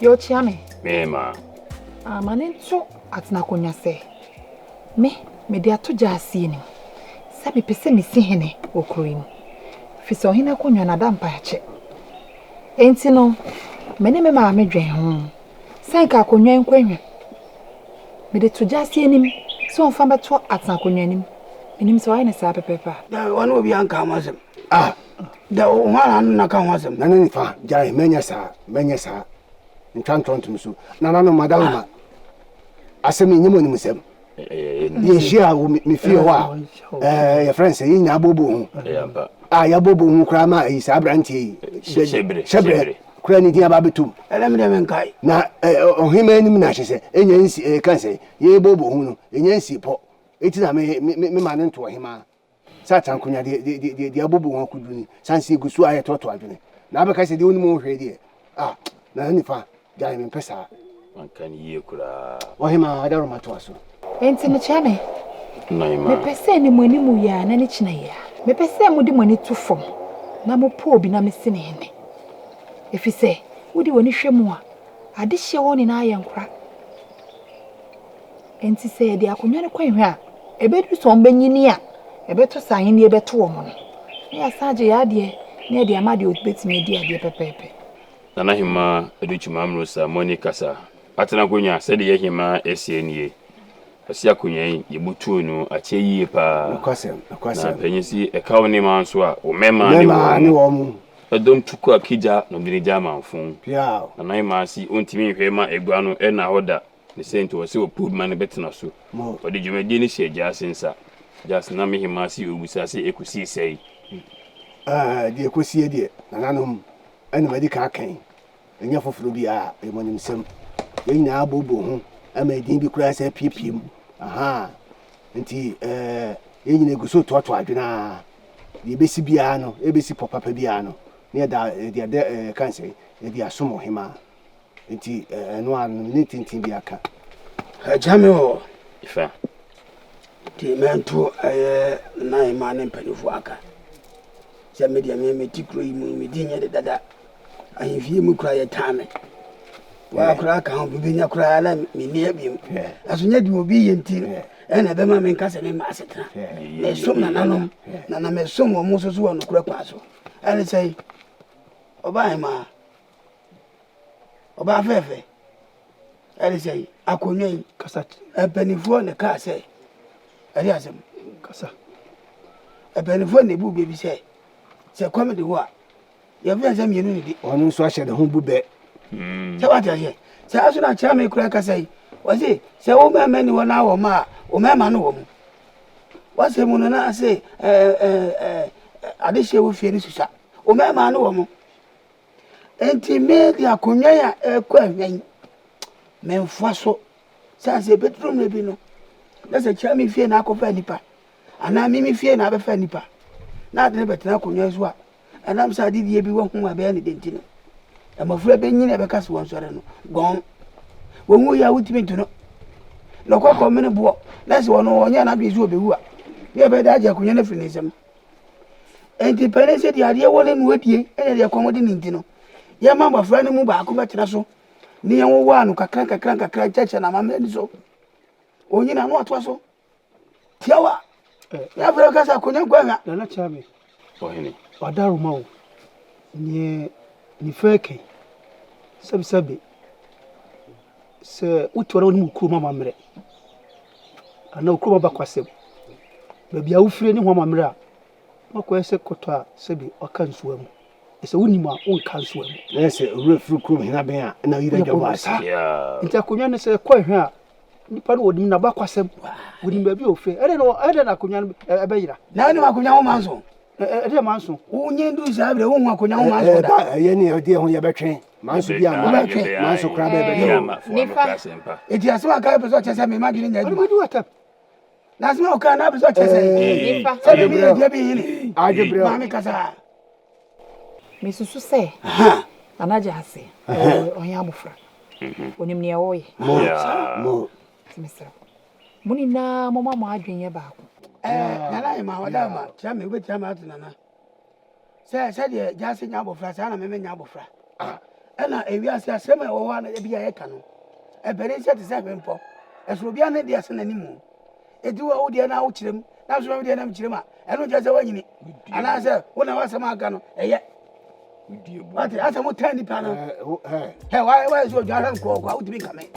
Yo chiame. Mema. Manenso atna konya se. Me de atoja asie ni. Se me pese me si hene okroim. Fi so hene konwa na da mpa yache. Enti no me ne me ma medwen ho. Se nka konwa nkwanwa. Me de toja asie nim. So onfa beto atna konwa nim. Menim so ayene sa pepepa. Da wonu obi anka amasem. Da o hwana na ka hwasem. Na ne fa jai menya sa. Ntwantontom so na no madam asemi nyemo ni musem ye shia me fie ho your friends say nya bobo hu ya bobo hu kra ma isa abrantie shebre kra ni dia ba betum elem de men kai na ohima anim na hye se enya nsi kan se ye bobo hu no enya nsi po eti na me ma ne nto ohima sa tankonya de bobo hu akudu ni sansi gusu aye toto adwene na abeka se de onimo hwe de na ni fa Jai me pesa. Man kan yi kura. Wahima adaro matwaso. Enti me chame. Naima. Me pese ni mwani mu ya na ni china ya. Me pese mu di mwani tu fom. Na mo po obi na me sine hene. Efi se, wodi woni hwemu a. Ade hye woni na ayenkura. Enti se de akonwa ne kwanhwe a. Ebedu so mbanyini a. Ebeto sanye ni ebeto wo mo no. Ya saje ya de. Na de amade otbetimi di ade pepepe. Nana hima educhima amrosa Monica sa atena gonya se de yehima esienie asia konyan yebutu no ache yie pa Akwasem na penyisi ekawo ne manso a o mema ni wo mu edom tuku akija no bini jama mfun pia nana hima si ontimi hwema egua no ena hoda ne sento wo se o pudman ne betena so odi dwumadi ne hye jasensa jas na me hima si obusa se ekusi sei de ekusi de nananom ana madi ka kan enya foforo bi a emonim sem yenya abobo hu ama edin bi kura se pipim nti yenyina eguso toto adwena ye besi bia no ebesi popapa bia no ne da de kanse ye dia somo hima nti no an ne tintin bia ka jame o ifa ti mento na imane mpanifu aka se media me tikro yi mu me dinye de dada ahifie mu kura ye tame wa kura ka ho bibenya kura ala me ne abiem asonya di obi ye nti ena be ma me nka se me ma asetena me som na nanom na me som wo mu so wo no kura kwa so ele sei oba ma oba fefe ele sei akonwa yi kasa epanifo ne ka se ele asem kasa epanifo ne bu bebi se comedy wo a ye fi asem yenu ni di onu so ahye de ho bube se wa tie se aso na cha me kura kasa yi wase se wo mema ni wona wo ma o mema no wo mu wase mu no na se ade hye wo fie ni susa o mema no wo mu enti media akonwa ya ekwa hwan memfa so se bedroom le bi no na se cha me fie na akofa nipa ana mi fie na abefa nipa na ade betena akonwa so a anam sa ade die bi wo hu abe ne denti no amafura benyina be kase won sore no gon wonwu ya wutimi ntuno no kokko mene bo na se wono onya na bi zo bewu a ye be da aja kunya na firi nsem enti pere se di ade wole no adie ene de komodi ni ntino ye ma mafura ne mu ba ko betena so ni ye wo wa no kakran cheche na mama ni so onyina no ato so tiawa ya fura kasa kunya gwa na chame ohene wadaru mawo ni feke sabi se utwara woni mukuru mama mre ana ukuru ba kwasem ba bia ufire ni homa mre a makoye se koto a sabi aka nsuwa mu It's a winima on council. Yes, a refru crew in Aden, and now you don't was. Yeah. It's a Kunyan is a quite here. Nipan would mean about Quasem, would him be fair. I don't know, I don't know Kunyan a Bayra. Now you are Kunyan Manson. A dear Manson. Who knew to have the woman Kunyan Manson? Any idea on your battery? Manso be a manso crab. It is what I was as I'm imagining that we do it. That's no kind of such as I Mrs. Say, Anaja say, on Yabufra. When you near away. More. Mr. Munina, Mamma, drink your back. Nana, Madame, tell me which I'm out, Nana. Said you just in Yabufra, and I'm in Yabufra. And we are semi or one at the Biacano. A very satisfying pop, as will be an idea anymore. A do all the out to them, that's why we didn't have Chima. I don't just away in it. And I said, when I was a Magano, yet. What as a more tiny panel? Hey, why was your Jaran Crow out to be coming?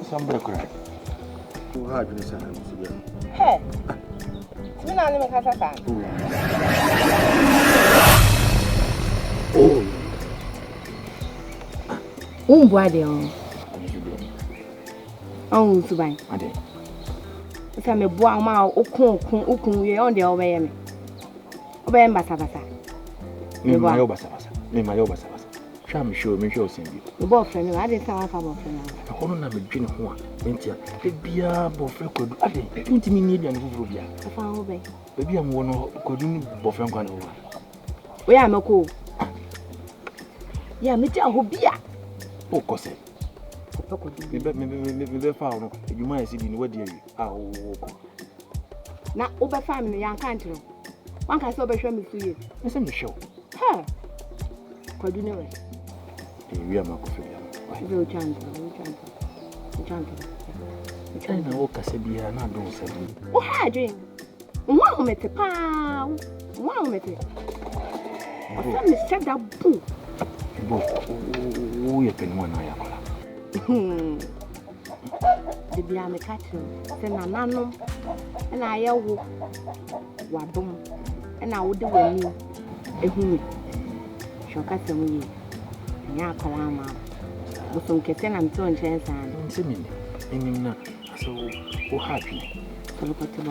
Somebody cry. Who had been sent? Hey, I'm not even a fan. Boy, oh, Suban. Aden. If I'm a boy, I'm we on the way. Obey Basabasa. My Obasabasa. My Obasabasa. Sham show me show send you. The boyfriend, I didn't tell my boyfriend. I don't know between who are. The beer boyfriend could Aden. 20 minutes and Rubia. I found obey. Baby, I'm one could boyfriend gone over. Where am I cool? Yeah, me tell who be. Oh, Cosset. Maybe found you might see in what dear you. Now, over family, young country. One can so be show me to you. Listen, the show. Huh? Could you know it? We are not coffee. We And I walk as a beer and I don't say. Oh, I drink. 1 minute, pound. 1 minute. I said that boo. Oh, you've been one eye. The beer me catch him. Then I know. And I yell, Wadum. And I would do a new. A human. Shall catch him. Ya kalama. Busum keten am to nchen san. Nsemi enim na so o happy. So look at the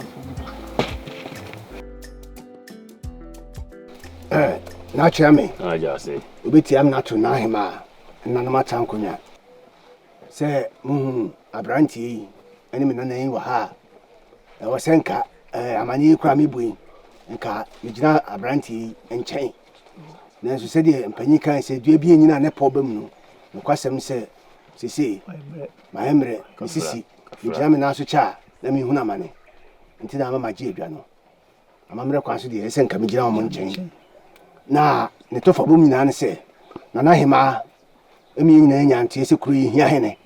Now, Chammy, I just say, Ubiti am not to Nahima, and Nanamata Kunya. Say, a branty, any man were ha. I was Senka, a mani crammy buin, and car, Mijana a branty and chain. Then she said, and Panica and said, you be in a problem. No question say, see, my emre, Mississippi, you jam now to cha, let me huna money. Until I'm my Giano. I'm a consider a Senka Mijana Monchain. Na ne to fa bomi na se na na hema emi nyina nya nte se kuru hia hene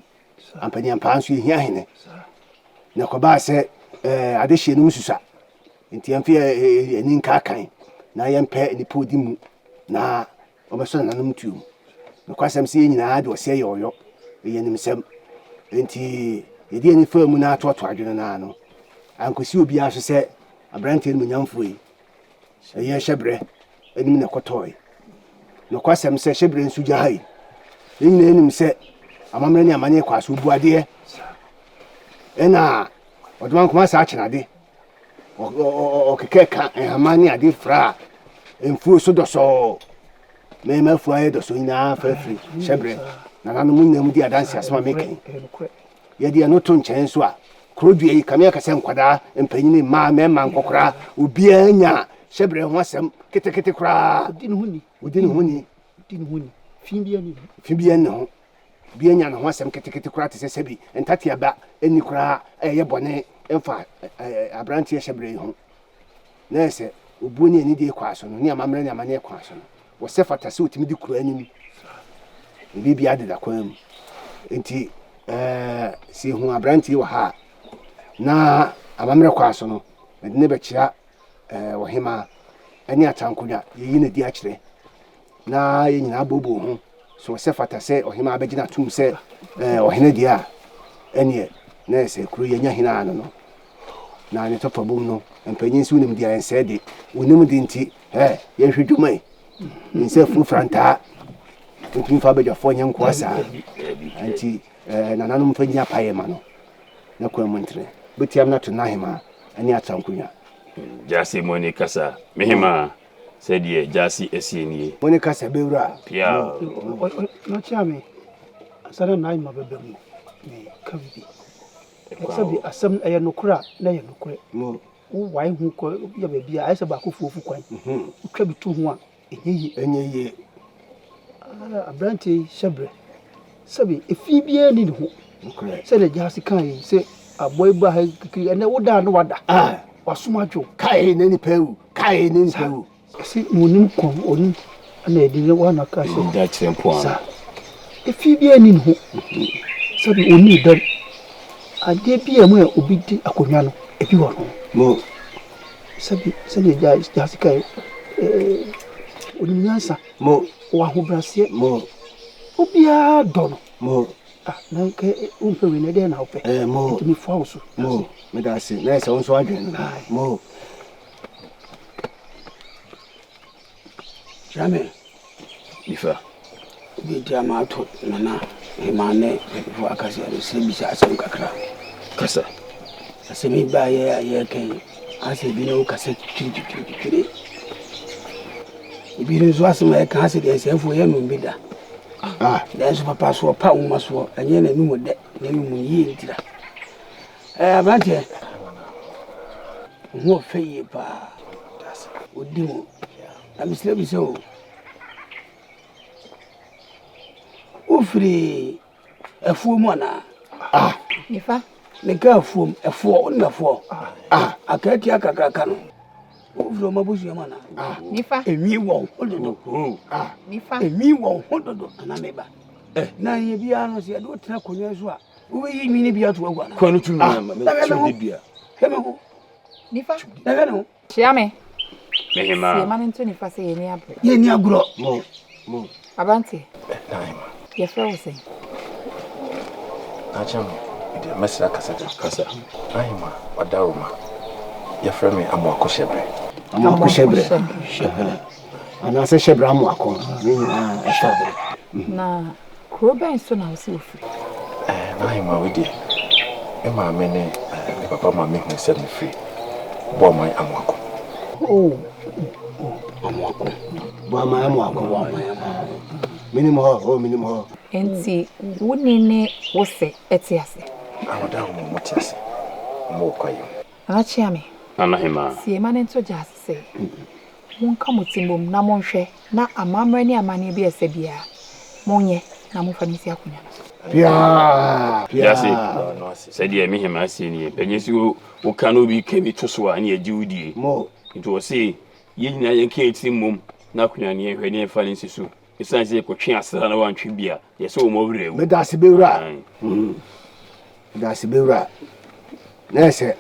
ampani ampa nso hia hene na ko ba se ade hye no mususa nti amfi eni nka kan na yempe ni podi mu na obeso na nam tuum na kwasem se nyina ade ose yoyo ye nim sem nti yedi eni fa mu na atoto adwene na no ankosi obi aso se abrante ni nyamfo yi ye hyebre enim na kotoy no kwasem se hyebre nsu jahai yin enim se amamre ni amane kwaso buade ena odwan kuma sa achenade o kekeka amane ade fra emfu so doso me fu aye doso ina afri hyebre na nanu munyam di adanse asema meken ye di no to nchen so a krodue yi kamia kase nkwada empanyini ma mema nkokora obi anya hyebre ho asem ketekete kura Odin huni. Fibia ne ho bia nya ne ho asem ketekete kura te sebi entati aba eni kura eye bone emfa abrantie hyebre ho na ese obuoni ani de kwaso no ne amamre ne amane kwaso no wo se fata se otimi di kura anim bibia de da kwam enti si hu abranti wa ha na amamre kwa so no medine be kira ohima ani atankonya yeyi na di akire na ye nyina bobo hu so se fata se ohima abegina tum se ohina dia enie na se kuro ye nya hina ano no na ne topa bom no empanyin si unim dia ense de unim di nti ye hwedwumai nse fu franta ntumi fa beja fo nyanko asa anti nananum fa nya paye ma no na kwa montre betiam na to na hima ani atankonya jasi moni kasa mehima said ye jasi esienie moni kasa bewura pia no chiame Asare na ima bebem me kabi sabi asam aya nokura na ya nokure mo wo wai hu ko ya be bia ayese ba ko fuofu kwan twa bi tu ho a enye abranti shebre sabi efi bia ni ho nokure se de jasi kan yi se aboy ba ha kiki ene woda no wada wasumajo kai neni pewu si munim kon oni ana edine wana ka se da trempo sa efi bia ni ho sabi oni dan ade bia mu obi di akonwa no ebi wo no mo sabi se de jasi kai oni nyansa mo wa ho brase mo obia dono mo na ke umpe we ne de na ope mo mi fo so mo me da se na se onso adwen mo Jamais. ifa Bi dia ma to nana e ma ne fo akase e se bi sa asem kakra. kasa Asemi ba ye kan ase bi no kase twiri. Ibi no so asem e kan ase de se fo ye no bi da. Da so papa so pa uma so anye na numu de na numu yi ntira. Abante. Wo feye pa. Odimo. Amisle bi so. Ofri afuom ana. Nifa. Neka afuom, afuo, na afuo. Akati akakaka no. Ofri mabusu mana. Nifa. Emi wo hododo. Nifa. Emi wo hododo ana meba. Na ye bia no se do tena konwa so a. Wo yi nwini bia to agwa na. kwanu tu na me tu bia Heme ho. Nifa. Daga no. Chiame. mehima Siema nto nifa se ye ni abre. Ye ni agro. mo Abanti. Naima. Ye fra wo se. Acham, ide mesra kasa. Naima, wadaruma. Ya frame amu akoshebre. ana se shebre amu akon ni na shebre Na kroben so na wo se ofri. Naima we dey. E ma me ne papa ma me hu se me free. Bo man amu akon. bo ma amu akon minimum ho Enti woni ne wo se etiase. Awadaruma motiase. Mo kwayo. Ana chiame. anahima Siema nto jase se. Monka motimbom na monhwe na amamre ni amane bi ese bia. Monye na mofa ni si akonya. pia jasi said ye mehima asienie penyesi wo kanu bi kemi to so ani ajiwudie mo nti wo se ye nyina ye kan eti mom na akonya ne hwe ne fa ne sisu esan se ko twe asra na wantwe bia ye se wo mo wrewu me da se bewura na se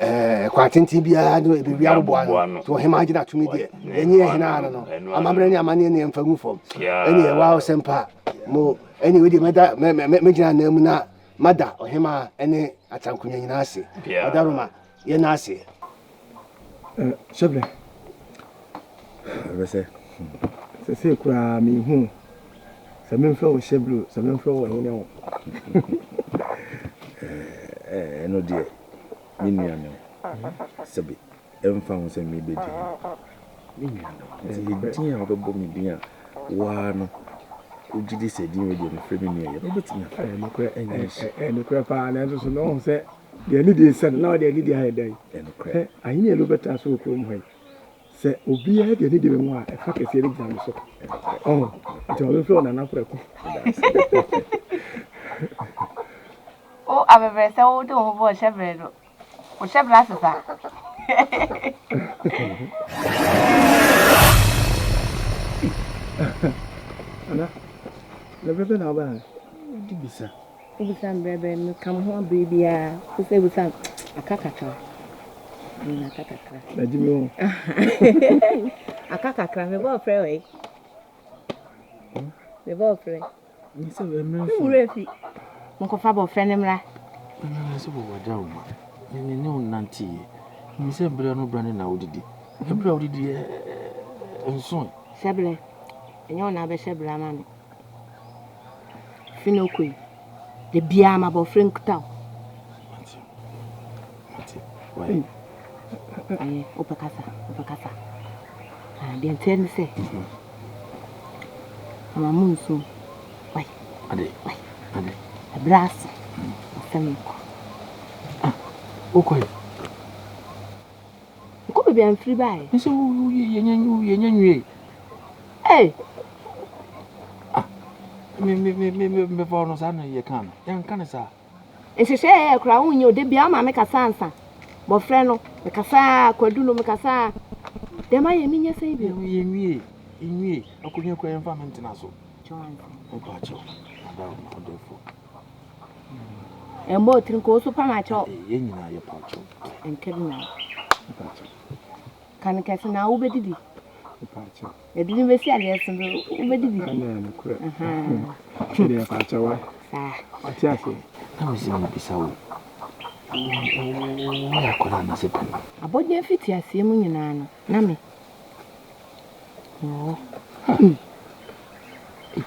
kwatenti bia no ebi bia bo ano to hema agina tumi de enye hena no amamre ni amane ne mfa gu fom eni e wa sempa mo eni we di me gina na mu na mada ohema ene atankunya nyina ase adaruma ye na ase shebre Bese. se kura mi hu se me mfa wo shebre se me mfa wo hene wo No dear. Miniano. Sabi. Emfa ho se me beji. Miniano. Ti ya obo mi dia. Wa no. Ujidi se din we dia no frame ni ya. Obo ti ya. no kura no kura pa na so no se de ni de sen na de ni de ha dai No kra. ayi ne lo beta so ko mu hai se obi ya de ni de mu a e fa kese ri jam so ati o lo na na kura ko O abebe se o do mo bo shebre do. O shebre asesa. ana le bebe na ba Di bisa. Ubusan brebe come home baby who say busan akakakra. Akakakra. Najimo. Akakakra me bo pray we. Me bo pray. Ni se we mre. Urefi. Mko fa bo friend mra. Na se bo wada uma. Ni ne onanti. Ni se bre no brand na odidi. Bre odidi enso. Seble. Enyo na be seble amami. Fino koi. The biama bo friend kuta. Mati. Why? Aye, opakasa. The intend say. Ama munso. Why? Ade. A brass. Semiko. Okay. Ko be am free buy. Nse yenyanwe. Hey. Me for no sa no ye kan. Yan kan sa. Nsese e kra unyo de bia ma me kasa ansa. Bo frɛ no me kasa kwadu no me kasa. De ma ye minya sai bi. Yenwie. Akonya kwa environment na so. Joan. O pa cho. Ada o defo. Embo trinko so pa ma cho. Ye nyina ye pa cho. Enkebina. Kan kase na wo bedidi. Pa cho. E dini be si ade so wo bedidi. Ana kura. Chede pa cho wa. Sa. Ati ase. Na wisi mo bisa wo. Ya kola na se pan. Abodye fiti asie mu nyina no. Na me. Oh.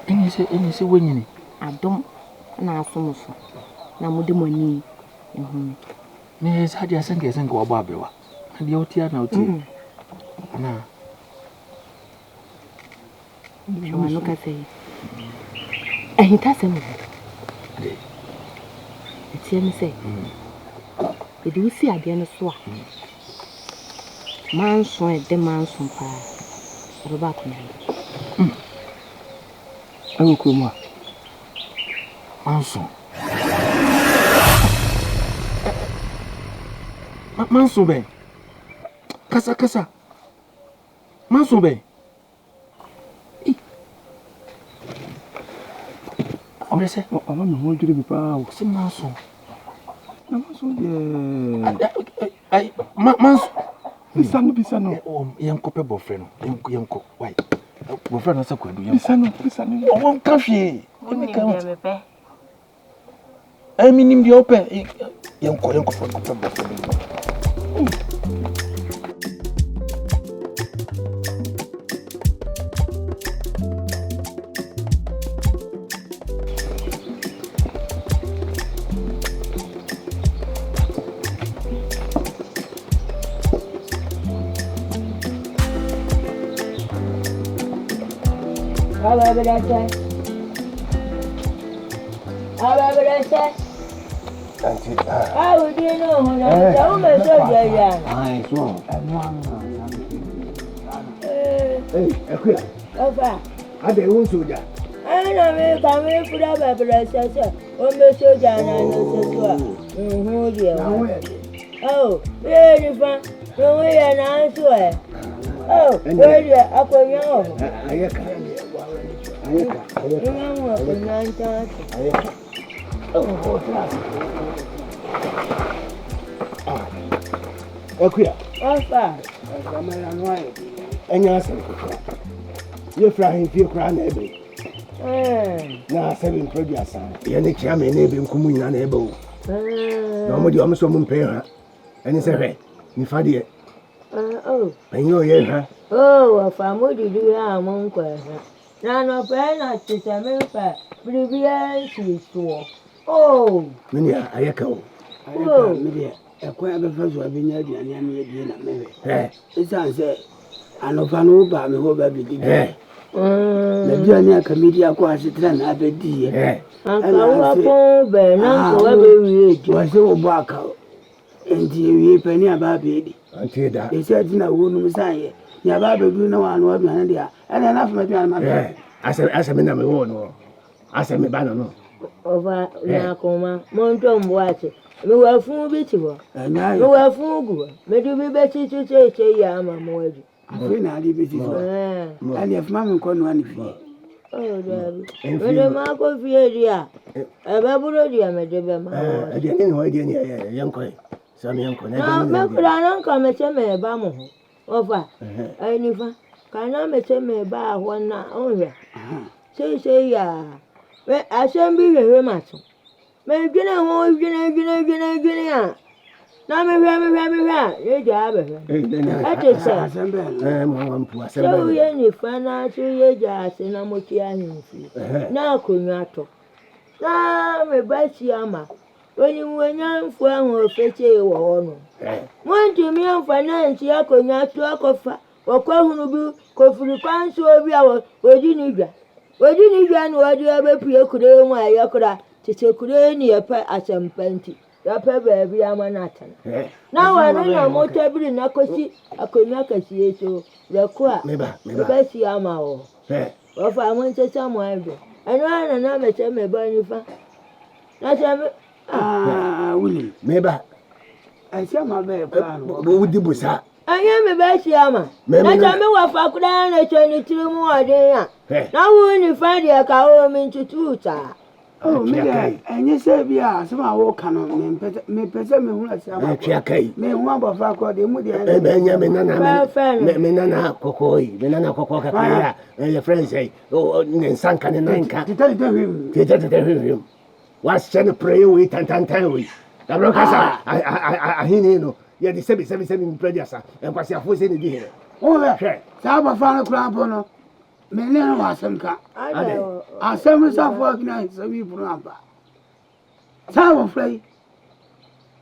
Eni se wanyini. Adom na asomuso. Na mudi mani. Ehumi. Me sa dia senke obo abewa. Na dia otia na oti. Ana. Shwa no ka sei. Ehita se mu. Ade. Etie me sei. Edi usi ade no so a. Manso e de manso pa. Roba ko na. Awu kuma. Manso. Manso be. Kasa. Manso be. Ore se, Ama me ho dure bi pa o. se manso. Na maso de. Ai, manso. Bisa no. Yanko pe bofre no. Yanko. Why? Bofre no se kwadu yanko. Bisa no. O won ka hwe. Oni ka me pe. Ai minim de ope. Yanko pe bofre. Ababrasa. Anti. How do you know when I tell me so ya? Ai, so. Akuya. Ofa. Ade won soja. Ana me ka me fura babrasa so. O me soja na no so. Dia. Oh, really fun. No we na so e. Oh, where you akonya o. Ayeka. Mama ko na nta. Akuya. Ofa. Kamera no aye. Enya ase ko. Ye fra hin fie kra na ebe. Na 7 produce. Ye ne kia me na ebe nkumu nyina na ebe o. Na mo di o so mo mpe ha. Eni se hwe. Ni fa de. Anyo ye ha. Oh, ofa mo di du ya mo nkwa ha. Na no pe na tete me pa. Bribia si so. Oh. Mini ayeka o. Ayeka me de. Ekwa be fa so abenya aduane ame adie na mewe. Isa se anofa no ba me ho ba bi di. Na aduane aka media akwa asetra na abedi ye. Anka wa pon be na ko wa be wi ejo. Wa se wo bo aka. Enti wi pani aba be di. Anti da. Ese di na wo no msaye. Ya ba be du na wa no aduane dia. Ana na fa me aduane ma. Asa me na me wo no. Asa me ba no. Ova na koma mo nto mboache. Me wa fun bi ti wo. Na Me wa fun gu. Me du bi be ti che ya ma mo aju. afi na ali bi ti so. Ali afma me ko no ani fi. Oh, Daddy. When the Marco Fiera, Baburo dia me de be ma. Ade ni ho ade ni yanko. Sami yanko na me kura na nka me che me ba mo ho. Ofa. Ai ni fa. Kana me che me ba ho na onhwe. Sei ya. Me asem bi hwe ma so. Me dwene ho dwene a. Na me hwa ye ja be hwa. Ate se. Mo ampu asem. So ye ni fa na so ye ja se na mo ti ahinfi. Na akonwa to. Na me ba si ama. Oni mwenya mfu ahụ ofeche wo hono. Mwanti mi amfa na nti akonwa to akofa. Okwa hunu bi kofiri kwanso obi awo odi ni dwa. Odi ni dwa no odi abepie kure mu ayekura. Tete kure ni yepa asempenti. Yepa baabi amanata. Na wanu na motabiri na kosi akonwa kasi eso. Rekwa. Meba. Ba si ama wo. Ofa mo nche samu aibe. Anu ana na meche me ba nifa. Na chame Willie. Meba. I see my baby. Wo di busa. Anya me ba si ama. Na chame wa fakura na cheni tirimu ade ya. Na wo ni fa dia ka o mi ntututa. Oh, me dey. Enye se bia se ma wo kan me pese me hu ase ama. Me hu aba fa ko de mu de. Enya me nana kokoi. Me nana kokko kakaya. Your friends say, oh, nsanka ne nanka. Tete him. Was send pray we tan we. Abro kasa ahini no. Ye de sebi predia en kwasi afo se ne di here. Oh, le. Sa aba fa na kura bo no. Me ne no asemka. Asem sa fo akina sabi puru aba. Sa wo frei.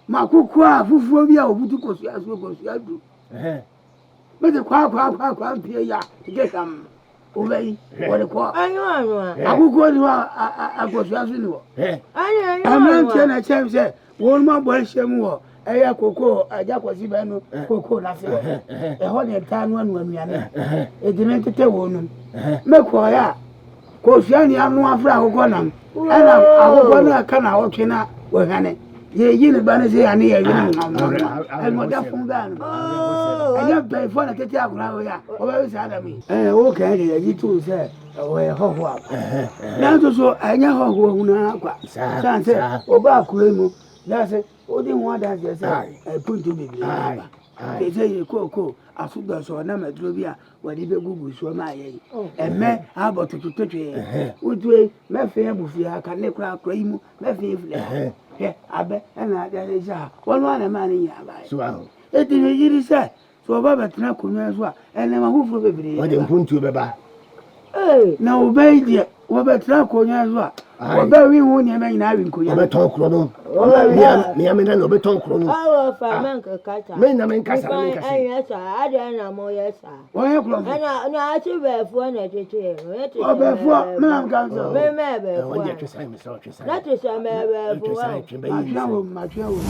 Makuku a fufuo bi a obutu kosu adu. Me de kwa pie ya. Tikam. Obey. What ko? Anu. Akuku ni wa akosu asu ni wo. Anu. Amran na chem se won ma bo hyem wo. Eya koko aja kwasi ba no koko na se. Ho ne ta no anuane. Edine tete wo no. Me ko ya. Ko fiani anu afra akoko nam. Ana akoko na aka na otwe na wo hane. Ye yi ne ba ne se ane ye yi no. Ai mo da fun ga no. Anya bai fo na tete akura wo ya. O ba wi sa da mi. O ka ye yi tu se o ye ho ho. Na to so anya ho ho hu na kwa. San se o ba akura mu. Na se o di won da se puntu bibi aba. Ke se ye koko asuga so na maduro bi a wadi be gugu so ma ye. Emme abo tututwe. Utwe me fe abufi aka ne kura kura imu me fe fle. Abe na da ja. Won wa na ma ni ya ba. So aho. Eti me yiri se so ba betena konwa so a ene ma hufuro bebere. Wode mpuntu beba. Na obey die wo betena konwa so a oba wi hu ne ma nyina awi nkonya. Obeton kro no. Me amena no obeton kro no. Awo fa men kaka. Me na men kasa. Anya sa ada na mo yesa. Wo ye kro. Na achi be fo na tete. Obefo me am kanzo. Me be fo. Wode twesa me so twesa. Na twesa me be fo. Ma twa wo.